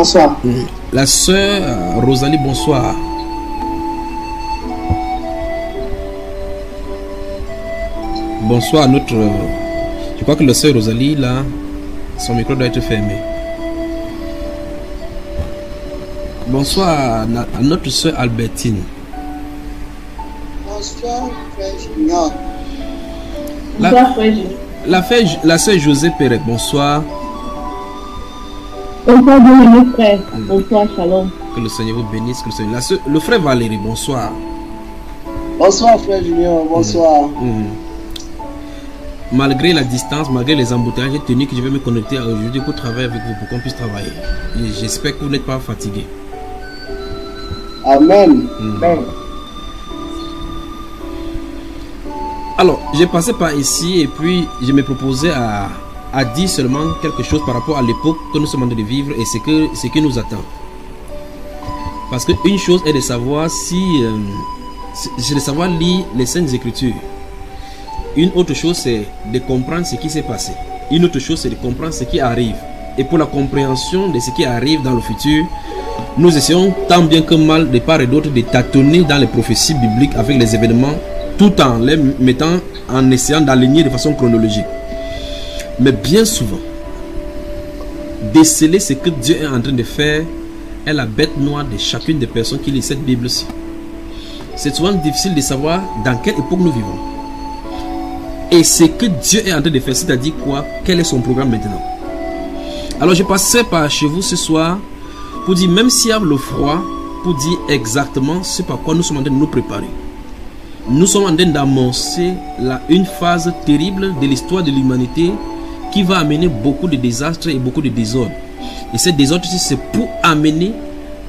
Bonsoir. La sœur Rosalie, bonsoir. Bonsoir à notre... Je crois que la sœur Rosalie, là, son micro doit être fermé. Bonsoir à notre sœur Albertine. Bonsoir, frère Junior. Bonsoir, frère Junior. La sœur José Pérez, bonsoir. Bonsoir, bien-aimé frère. Bonsoir, shalom. Que le Seigneur vous bénisse. Que le, Seigneur... le frère Valérie, bonsoir. Bonsoir, frère Junior. Bonsoir. Malgré la distance, malgré les embouteillages, j'ai tenu que je vais me connecter aujourd'hui pour travailler avec vous, pour qu'on puisse travailler. J'espère que vous n'êtes pas fatigué. Amen. Amen. Alors, j'ai passé par ici et puis je me proposais à dire seulement quelque chose par rapport à l'époque que nous sommes en train de vivre et ce qui nous attend. Parce qu'une chose est de savoir c'est de savoir lire les Saintes Écritures. Une autre chose, c'est de comprendre ce qui s'est passé. Une autre chose, c'est de comprendre ce qui arrive. Et pour la compréhension de ce qui arrive dans le futur, nous essayons tant bien que mal, de part et d'autre, de tâtonner dans les prophéties bibliques avec les événements, tout en les mettant, en essayant d'aligner de façon chronologique. Mais bien souvent, déceler ce que Dieu est en train de faire est la bête noire de chacune des personnes qui lit cette Bible-ci. C'est souvent difficile de savoir dans quelle époque nous vivons. Et ce que Dieu est en train de faire, c'est-à-dire quoi? Quel est son programme maintenant? Alors je passerai par chez vous ce soir pour dire, même s'il y a le froid, pour dire exactement ce par quoi nous sommes en train de nous préparer. Nous sommes en train d'amorcer une phase terrible de l'histoire de l'humanité qui va amener beaucoup de désastres et beaucoup de désordres. Et ces désordres, c'est pour amener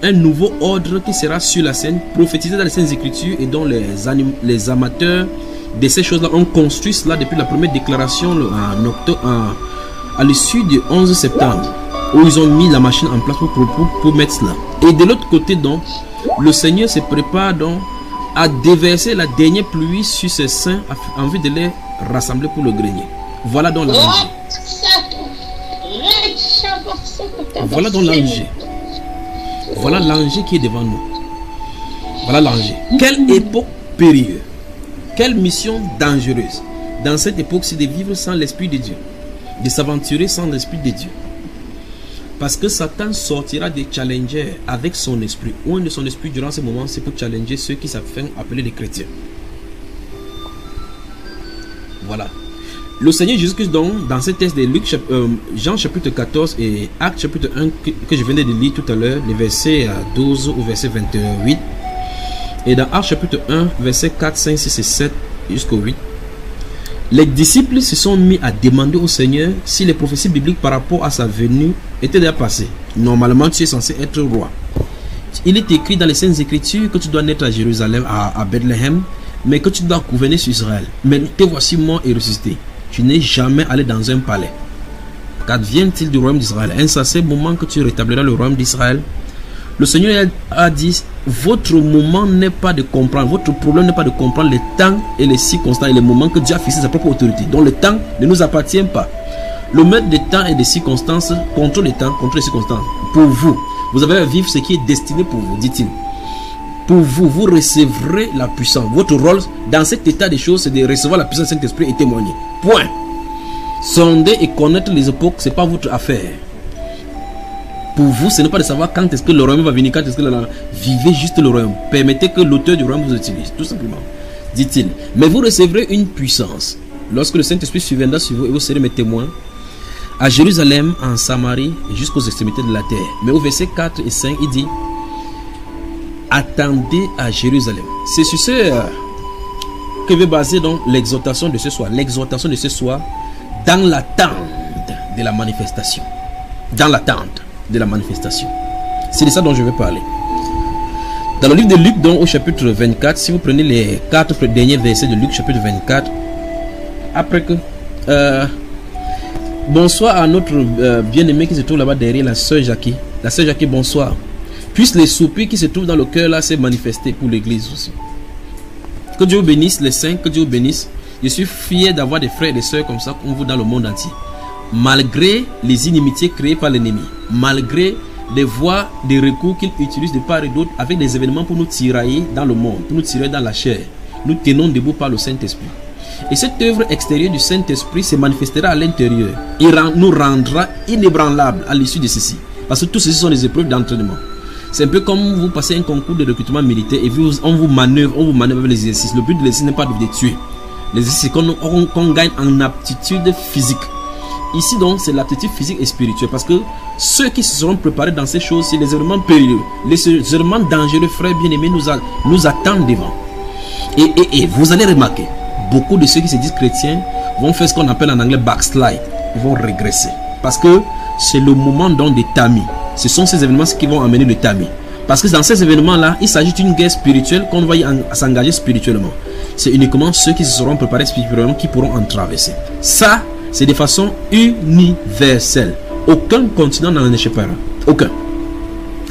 un nouveau ordre qui sera sur la scène, prophétisé dans les Saintes Écritures et dont les amateurs de ces choses-là ont construit cela depuis la première déclaration à l'issue du 11 septembre, où ils ont mis la machine en place pour mettre cela. Et de l'autre côté, donc, le Seigneur se prépare donc à déverser la dernière pluie sur ses saints en vue de les rassembler pour le grenier. Voilà donc l'enjeu. Voilà donc l'enjeu. Voilà l'enjeu qui est devant nous. Voilà l'enjeu. Quelle époque périlleuse. Quelle mission dangereuse. Dans cette époque, c'est de vivre sans l'Esprit de Dieu. De s'aventurer sans l'Esprit de Dieu. Parce que Satan sortira des challengers avec son esprit. Ou un de son esprit durant ce moment, c'est pour challenger ceux qui s'appellent appeler les chrétiens. Voilà. Le Seigneur Jésus-Christ, donc, dans ce texte de Luc, Jean chapitre 14 et Actes chapitre 1 que je venais de lire tout à l'heure, les versets 12 au verset 28, et dans Actes chapitre 1, versets 4, 5, 6 et 7 jusqu'au 8, les disciples se sont mis à demander au Seigneur si les prophéties bibliques par rapport à sa venue étaient déjà passées. Normalement, tu es censé être roi. Il est écrit dans les Saintes Écritures que tu dois naître à Jérusalem, à Bethléem, mais que tu dois gouverner sur Israël. Mais te voici mort et ressuscité. Tu n'es jamais allé dans un palais. Qu'advient-il du royaume d'Israël? Un certain moment que tu rétabliras le royaume d'Israël. Le Seigneur a dit, votre moment n'est pas de comprendre, votre problème n'est pas de comprendre les temps et les circonstances et les moments que Dieu a fixé sa propre autorité. Donc le temps ne nous appartient pas. Le maître des temps et des circonstances contrôle les temps, contrôle les circonstances. Pour vous, vous avez à vivre ce qui est destiné pour vous, dit-il. Pour vous, vous recevrez la puissance. Votre rôle dans cet état des choses, c'est de recevoir la puissance du Saint-Esprit et témoigner. Point. Sonder et connaître les époques, ce n'est pas votre affaire. Pour vous, ce n'est pas de savoir quand est-ce que le royaume va venir, quand est-ce que vivez juste le royaume. Permettez que l'auteur du royaume vous utilise, tout simplement, dit-il. Mais vous recevrez une puissance lorsque le Saint-Esprit surviendra sur vous et vous serez mes témoins à Jérusalem, en Samarie et jusqu'aux extrémités de la terre. Mais au verset 4 et 5, il dit, attendez à Jérusalem. C'est sur ce que veut baser donc l'exhortation de ce soir. L'exhortation de ce soir dans l'attente de la manifestation. Dans l'attente de la manifestation. C'est de ça dont je vais parler. Dans le livre de Luc, donc, au chapitre 24, si vous prenez les 4 derniers versets de Luc, chapitre 24, après que... bonsoir à notre bien-aimé qui se trouve là-bas derrière, la sœur Jackie. La sœur Jackie, bonsoir. Puisse les soupirs qui se trouvent dans le cœur là se manifester pour l'église aussi. Que Dieu vous bénisse, les saints, que Dieu vous bénisse. Je suis fier d'avoir des frères et des sœurs comme ça, comme vous dans le monde entier. Malgré les inimitiés créées par l'ennemi, malgré des voies, des recours qu'ils utilisent de part et d'autre avec des événements pour nous tirailler dans le monde, pour nous tirer dans la chair. Nous tenons debout par le Saint-Esprit. Et cette œuvre extérieure du Saint-Esprit se manifestera à l'intérieur. Il nous rendra inébranlables à l'issue de ceci. Parce que tout ceci sont des épreuves d'entraînement. C'est un peu comme vous passez un concours de recrutement militaire et on vous manœuvre avec les exercices. Le but de l'exercice n'est pas de vous tuer. L'exercice, c'est qu'on gagne en aptitude physique. Ici donc, c'est l'aptitude physique et spirituelle. Parce que ceux qui se seront préparés dans ces choses, c'est les événements périlleux. Les événements dangereux, frères bien-aimés, nous attendent devant. Et vous allez remarquer, beaucoup de ceux qui se disent chrétiens vont faire ce qu'on appelle en anglais backslide. Ils vont régresser. Parce que c'est le moment donc des tamis. Ce sont ces événements qui vont amener le tamis. Parce que dans ces événements-là, il s'agit d'une guerre spirituelle qu'on va s'engager spirituellement. C'est uniquement ceux qui se seront préparés spirituellement qui pourront en traverser. Ça, c'est de façon universelle. Aucun continent n'en échappera. Aucun.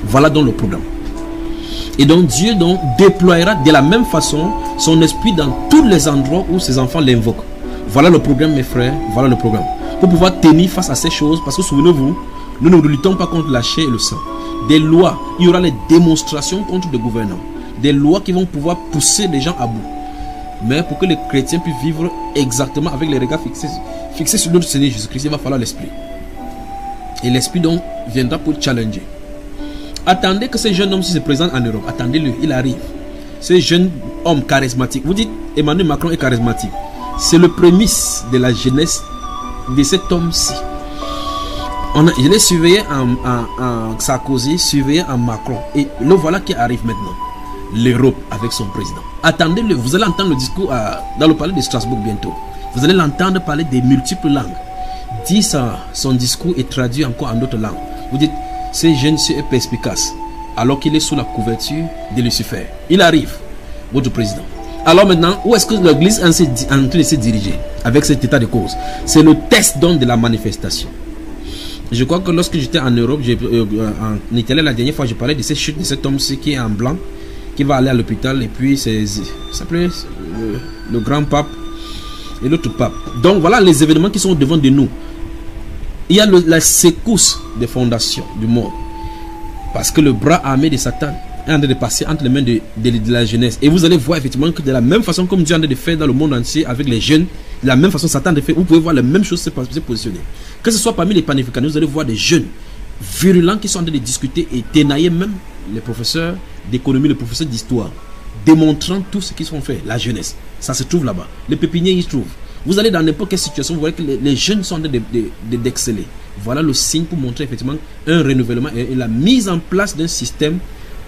Voilà donc le programme. Et donc Dieu donc déploiera de la même façon son esprit dans tous les endroits où ses enfants l'invoquent. Voilà le programme, mes frères. Voilà le programme. Pour pouvoir tenir face à ces choses, parce que souvenez-vous, nous ne luttons pas contre la chair et le sang. Des lois, il y aura les démonstrations contre des gouvernants. Des lois qui vont pouvoir pousser les gens à bout. Mais pour que les chrétiens puissent vivre exactement avec les regards fixés sur notre Seigneur Jésus-Christ, il va falloir l'esprit. Et l'esprit donc viendra pour challenger. Attendez que ce jeune homme se présente en Europe. Attendez-le, il arrive. Ce jeune homme charismatique. Vous dites Emmanuel Macron est charismatique. C'est le prémisse de la jeunesse de cet homme-ci. Je l'ai surveillé en Sarkozy, surveillé en Macron. Et le voilà qui arrive maintenant. L'Europe avec son président. Attendez-le, vous allez entendre le discours dans le palais de Strasbourg bientôt. Vous allez l'entendre parler des multiples langues. Dit ça, son discours est traduit encore en d'autres langues. Vous dites, ce jeune est perspicace, alors qu'il est sous la couverture de Lucifer. Il arrive, votre président. Alors maintenant, où est-ce que l'Église est en train de se diriger avec cet état de cause? C'est le test donc de la manifestation. Je crois que lorsque j'étais en Europe, en Italie la dernière fois, je parlais de cette chute de cet homme-ci qui est en blanc, qui va aller à l'hôpital, et puis c'est le grand pape et l'autre pape. Donc voilà les événements qui sont devant de nous. Il y a la secousse des fondations du monde. Parce que le bras armé de Satan est en train de passer entre les mains de la jeunesse. Et vous allez voir effectivement que de la même façon comme Dieu est en train de faire dans le monde entier avec les jeunes, de la même façon Satan de faire, vous pouvez voir la même chose se positionner. Que ce soit parmi les panafricains, vous allez voir des jeunes virulents qui sont en train de discuter et ténailler même les professeurs d'économie, les professeurs d'histoire, démontrant tout ce qu'ils sont faits, la jeunesse. Ça se trouve là-bas. Les pépiniers y se trouvent. Vous allez dans n'importe quelle situation, vous voyez que les jeunes sont en train d'exceller. Voilà le signe pour montrer effectivement un renouvellement et la mise en place d'un système,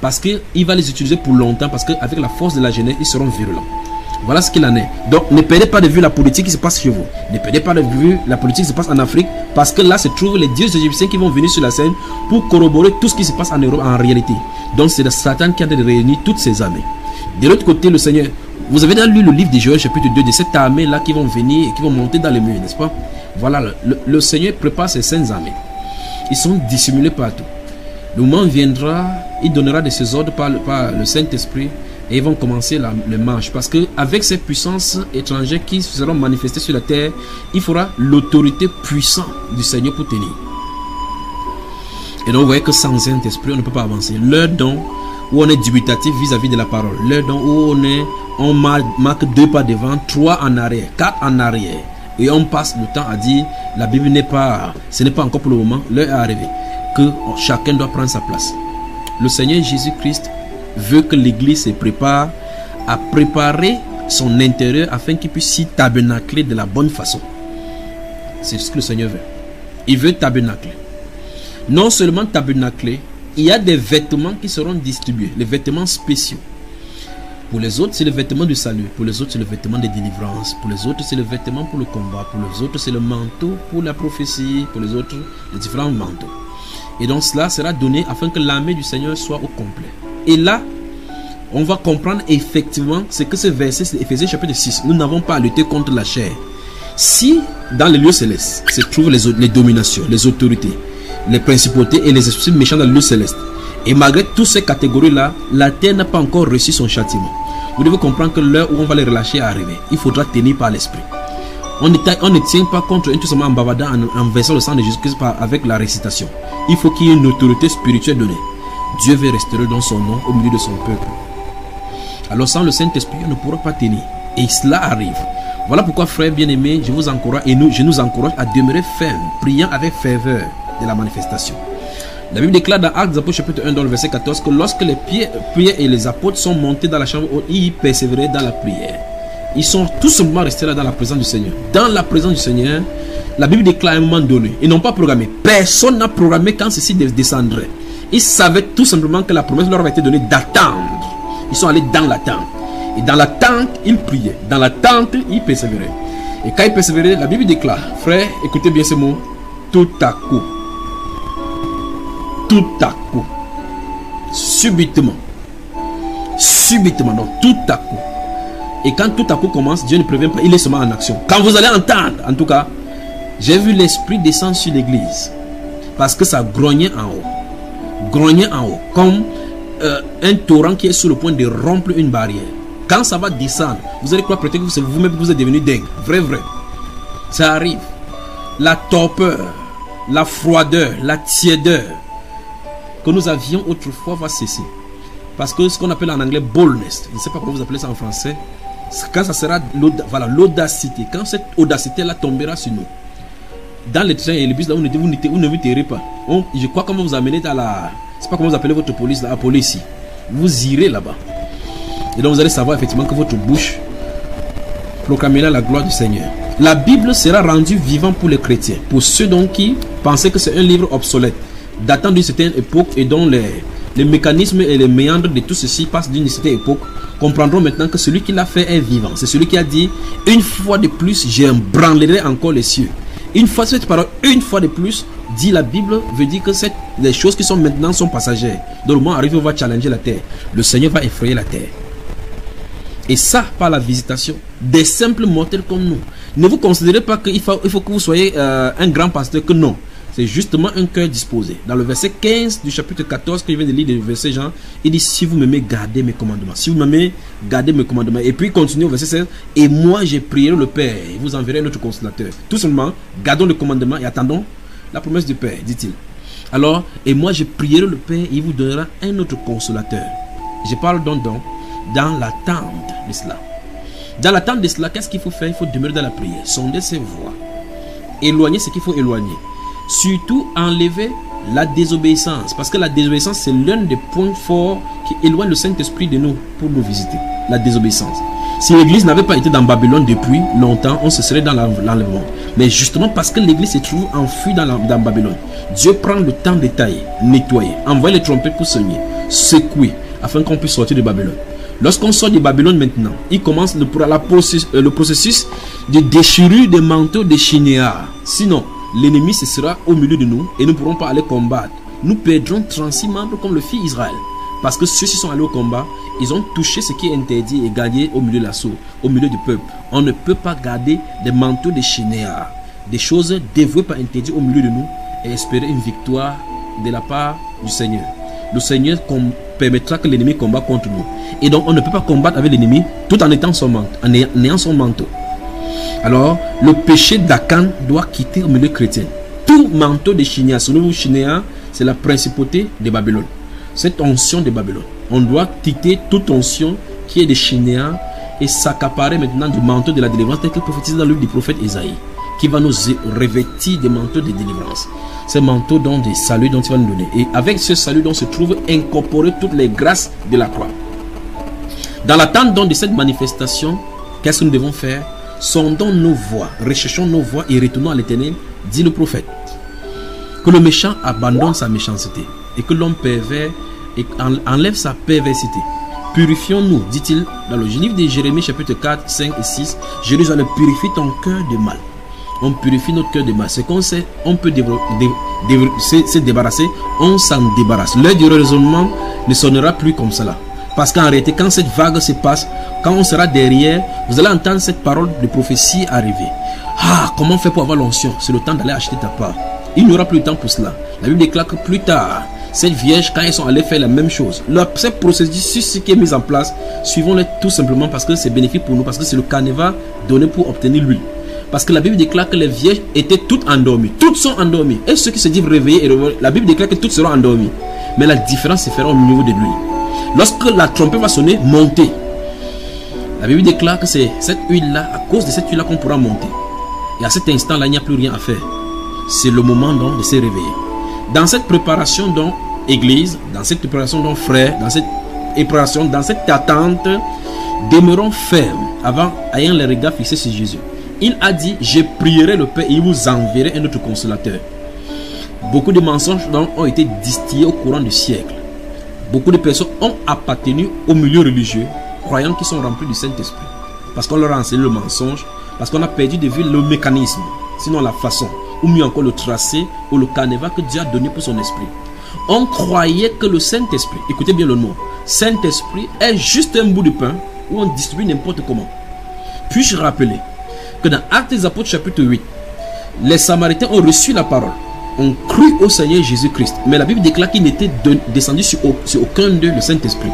parce qu'il va les utiliser pour longtemps, parce qu'avec la force de la jeunesse, ils seront virulents. Voilà ce qu'il en est. Donc ne perdez pas de vue la politique qui se passe chez vous. Ne perdez pas de vue la politique qui se passe en Afrique, parce que là se trouvent les dieux égyptiens qui vont venir sur la scène pour corroborer tout ce qui se passe en Europe en réalité. Donc c'est le Satan qui a de réunir toutes ces armées. De l'autre côté, le Seigneur, vous avez lu le livre de Joël chapitre 2, de cette armée là qui vont venir et qui vont monter dans les murs, n'est-ce pas? Voilà, le Seigneur prépare ses saintes armées. Ils sont dissimulés partout. Le moment viendra, il donnera de ses ordres par le Saint-Esprit, et ils vont commencer le marche. Parce qu'avec ces puissances étrangères qui seront manifestées sur la terre, il faudra l'autorité puissante du Seigneur pour tenir. Et donc vous voyez que sans Saint-Esprit, on ne peut pas avancer. L'heure donc où on est dubitatif vis-à-vis de la parole, l'heure donc où on marque 2 pas devant, 3 en arrière, 4 en arrière, et on passe le temps à dire la Bible ce n'est pas encore pour le moment, l'heure est arrivée, que chacun doit prendre sa place. Le Seigneur Jésus-Christ veut que l'Église se prépare à préparer son intérieur afin qu'il puisse s'y tabernacler de la bonne façon. C'est ce que le Seigneur veut. Il veut tabernacler. Non seulement tabernacler, il y a des vêtements qui seront distribués, les vêtements spéciaux. Pour les autres, c'est le vêtement du salut. Pour les autres, c'est le vêtement de délivrance. Pour les autres, c'est le vêtement pour le combat. Pour les autres, c'est le manteau pour la prophétie. Pour les autres, les différents manteaux. Et donc cela sera donné afin que l'armée du Seigneur soit au complet. Et là, on va comprendre effectivement ce que ce verset, c'est Éphésiens chapitre 6. Nous n'avons pas à lutter contre la chair. Si dans les lieux célestes se trouvent les dominations, les autorités, les principautés et les esprits méchants dans le lieu céleste, et malgré toutes ces catégories-là, la terre n'a pas encore reçu son châtiment. Vous devez comprendre que l'heure où on va les relâcher est arrivée. Il faudra tenir par l'esprit. On ne tient pas contre tout simplement en bavardant, en versant le sang de Jésus-Christ avec la récitation. Il faut qu'il y ait une autorité spirituelle donnée. Dieu veut restaurer dans son nom au milieu de son peuple. Alors sans le Saint-Esprit, on ne pourra pas tenir. Et cela arrive. Voilà pourquoi, frères bien-aimés, je vous encourage et je nous encourage à demeurer fermes, priant avec ferveur de la manifestation. La Bible déclare dans Actes des Apôtres chapitre 1 dans le verset 14 que lorsque les Pierre et les apôtres sont montés dans la chambre haute, ils persévéraient dans la prière. Ils sont tout simplement restés là dans la présence du Seigneur. Dans la présence du Seigneur, la Bible déclare à un moment donné, ils n'ont pas programmé. Personne n'a programmé quand ceci descendrait. Ils savaient tout simplement que la promesse leur avait été donnée d'attendre. Ils sont allés dans l'attente. Et dans l'attente, ils priaient. Dans l'attente, ils persévéraient. Et quand ils persévéraient, la Bible déclare, frère, écoutez bien ces mots, tout à coup, subitement, donc tout à coup. Et quand tout à coup commence, Dieu ne prévient pas, il est seulement en action. Quand vous allez entendre, en tout cas, j'ai vu l'Esprit descendre sur l'église. Parce que ça grognait en haut. Comme un torrent qui est sur le point de rompre une barrière. Quand ça va descendre, vous allez croire peut-être que vous-même vous êtes devenu dingue. Vrai. Ça arrive. La torpeur, la froideur, la tiédeur que nous avions autrefois va cesser. Parce que ce qu'on appelle en anglais boldness, je ne sais pas comment vous appelez ça en français, quand ça sera l'audacité, quand cette audacité-là tombera sur nous, dans les trains et les bus, là, vous ne vous tairez pas. Je crois qu'on va vous amener dans la... Je ne sais pas comment vous appelez votre police, la police. Vous irez là-bas. Et donc vous allez savoir effectivement que votre bouche proclamera la gloire du Seigneur. La Bible sera rendue vivante pour les chrétiens, pour ceux donc qui pensaient que c'est un livre obsolète, datant d'une certaine époque et dont les mécanismes et les méandres de tout ceci passent d'une certaine époque, comprendront maintenant que celui qui l'a fait est vivant. C'est celui qui a dit, une fois de plus, j'ébranlerai encore les cieux. Une fois, cette parole, une fois de plus, dit la Bible, veut dire que les choses qui sont maintenant sont passagères. Dans le moment arrivé, on va challenger la terre. Le Seigneur va effrayer la terre. Et ça, par la visitation des simples mortels comme nous. Ne vous considérez pas qu'il faut que vous soyez un grand pasteur, que non. C'est justement un cœur disposé. Dans le verset 15 du chapitre 14, que je viens de lire, le verset Jean, il dit, si vous m'aimez, gardez mes commandements. Si vous m'aimez, gardez mes commandements. Et puis il continue au verset 16, et moi j'ai prié le Père, et vous enverrez notre consolateur. Tout simplement, gardons le commandement et attendons la promesse du Père, dit-il. Alors, et moi j'ai prié le Père, et il vous donnera un autre consolateur. Je parle donc dans l'attente de cela. Dans l'attente de cela, qu'est-ce qu'il faut faire? Il faut demeurer dans la prière, sonder ses voies, éloigner ce qu'il faut éloigner. Surtout enlever la désobéissance, parce que la désobéissance c'est l'un des points forts qui éloigne le Saint-Esprit de nous pour nous visiter. La désobéissance. Si l'église n'avait pas été dans Babylone depuis longtemps, on se serait dans l'enlèvement. Mais justement parce que l'église se trouve enfuie dans Babylone, Dieu prend le temps de tailler, nettoyer, envoyer les trompettes pour sonner, secouer, afin qu'on puisse sortir de Babylone. Lorsqu'on sort de Babylone maintenant, il commence le processus de déchirure des manteaux de Shinéar. Sinon, l'ennemi ce sera au milieu de nous et nous ne pourrons pas aller combattre. Nous perdrons 36 membres comme le fils Israël. Parce que ceux-ci sont allés au combat, ils ont touché ce qui est interdit et gagné au milieu de l'assaut, au milieu du peuple. On ne peut pas garder des manteaux de Shinéar, des choses dévouées par interdit au milieu de nous et espérer une victoire de la part du Seigneur. Le Seigneur permettra que l'ennemi combatte contre nous. Et donc on ne peut pas combattre avec l'ennemi tout en étant son manteau, en ayant son manteau. Alors, le péché d'Akan doit quitter au milieu chrétien. Tout manteau de Shinéar, selon Shinéar, c'est la principauté de Babylone. Cette onction de Babylone. On doit quitter toute onction qui est de Shinéar et s'accaparer maintenant du manteau de la délivrance tel que prophétisé dans le livre du prophète Isaïe, qui va nous revêtir des manteaux de délivrance. Ce manteau dont des saluts dont il va nous donner. Et avec ce salut dont se trouvent incorporées toutes les grâces de la croix. Dans l'attente donc de cette manifestation, qu'est-ce que nous devons faire? Sondons nos voies, recherchons nos voies et retournons à l'Éternel, dit le prophète. Que le méchant abandonne sa méchanceté et que l'homme pervers enlève sa perversité. Purifions-nous, dit-il dans le livre de Jérémie chapitre 4, 5 et 6. Jérusalem, purifie ton cœur de mal. On purifie notre cœur de mal. C'est qu'on sait, on peut se débarrasser, on s'en débarrasse. L'heure du raisonnement ne sonnera plus comme cela. Parce qu'en réalité, quand cette vague se passe, quand on sera derrière, vous allez entendre cette parole de prophétie arriver. Ah, comment faire pour avoir l'onction? C'est le temps d'aller acheter ta part. Il n'y aura plus de temps pour cela. La Bible déclare que plus tard, cette vierge, quand ils sont allés faire la même chose, cette procédure qui est mise en place, suivons-les tout simplement parce que c'est bénéfique pour nous, parce que c'est le canevas donné pour obtenir l'huile. Parce que la Bible déclare que les vierges étaient toutes endormies. Toutes sont endormies. Et ceux qui se disent réveillés et réveillés, la Bible déclare que toutes seront endormies. Mais la différence se fera au niveau de lui. Lorsque la trompette va sonner, monter. La Bible déclare que c'est cette huile-là, à cause de cette huile-là qu'on pourra monter. Et à cet instant-là, il n'y a plus rien à faire. C'est le moment donc de se réveiller. Dans cette préparation donc, église, dans cette préparation donc, frères, dans cette préparation, dans cette attente, demeurons fermes avant ayant les regards fixés sur Jésus. Il a dit, je prierai le Père et il vous enverrai un autre consolateur. Beaucoup de mensonges donc, ont été distillés au courant du siècle. Beaucoup de personnes ont appartenu au milieu religieux, croyant qu'ils sont remplis du Saint-Esprit. Parce qu'on leur a enseigné le mensonge, parce qu'on a perdu de vue le mécanisme, sinon la façon, ou mieux encore le tracé ou le carnaval que Dieu a donné pour son esprit. On croyait que le Saint-Esprit, écoutez bien le mot, Saint-Esprit est juste un bout de pain où on distribue n'importe comment. Puis-je rappeler que dans Actes des Apôtres chapitre 8, les Samaritains ont reçu la parole, ont cru au Seigneur Jésus-Christ, mais la Bible déclare qu'il n'était descendu sur aucun d'eux le Saint-Esprit.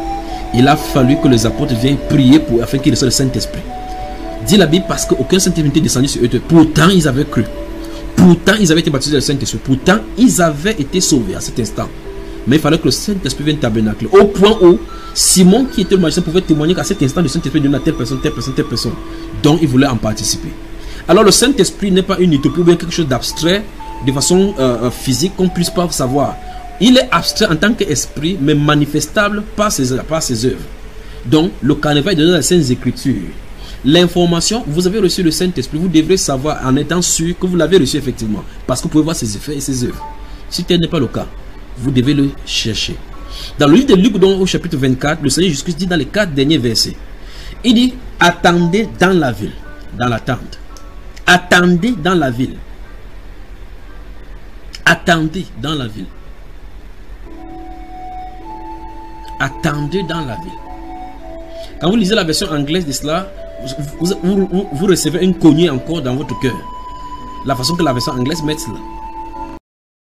Il a fallu que les apôtres viennent prier afin qu'ils reçoivent le Saint-Esprit. Dit la Bible parce qu'aucun Saint-Esprit n'était descendu sur eux. Pourtant, ils avaient cru. Pourtant, ils avaient été baptisés du Saint-Esprit. Pourtant, ils avaient été sauvés à cet instant. Mais il fallait que le Saint-Esprit vienne tabernacler. Au point où Simon, qui était le magicien, pouvait témoigner qu'à cet instant, le Saint-Esprit donnait à telle personne, telle personne, telle personne. Donc, il voulait en participer. Alors, le Saint-Esprit n'est pas une utopie ou bien quelque chose d'abstrait, de façon physique, qu'on ne puisse pas savoir. Il est abstrait en tant qu'esprit, mais manifestable par ses œuvres. Donc, le carnaval est donné dans les Saintes Écritures. L'information, vous avez reçu le Saint-Esprit, vous devrez savoir en étant sûr que vous l'avez reçu effectivement. Parce que vous pouvez voir ses effets et ses œuvres. Si tel n'est pas le cas, vous devez le chercher. Dans le livre de Luc, donc, au chapitre 24, le Seigneur Jésus-Christ dit dans les 4 derniers versets, il dit, attendez dans la ville, dans la tente. Attendez dans la ville. Attendez dans la ville. Attendez dans la ville. Quand vous lisez la version anglaise de cela, vous recevez une cognée encore dans votre cœur. La façon que la version anglaise met cela.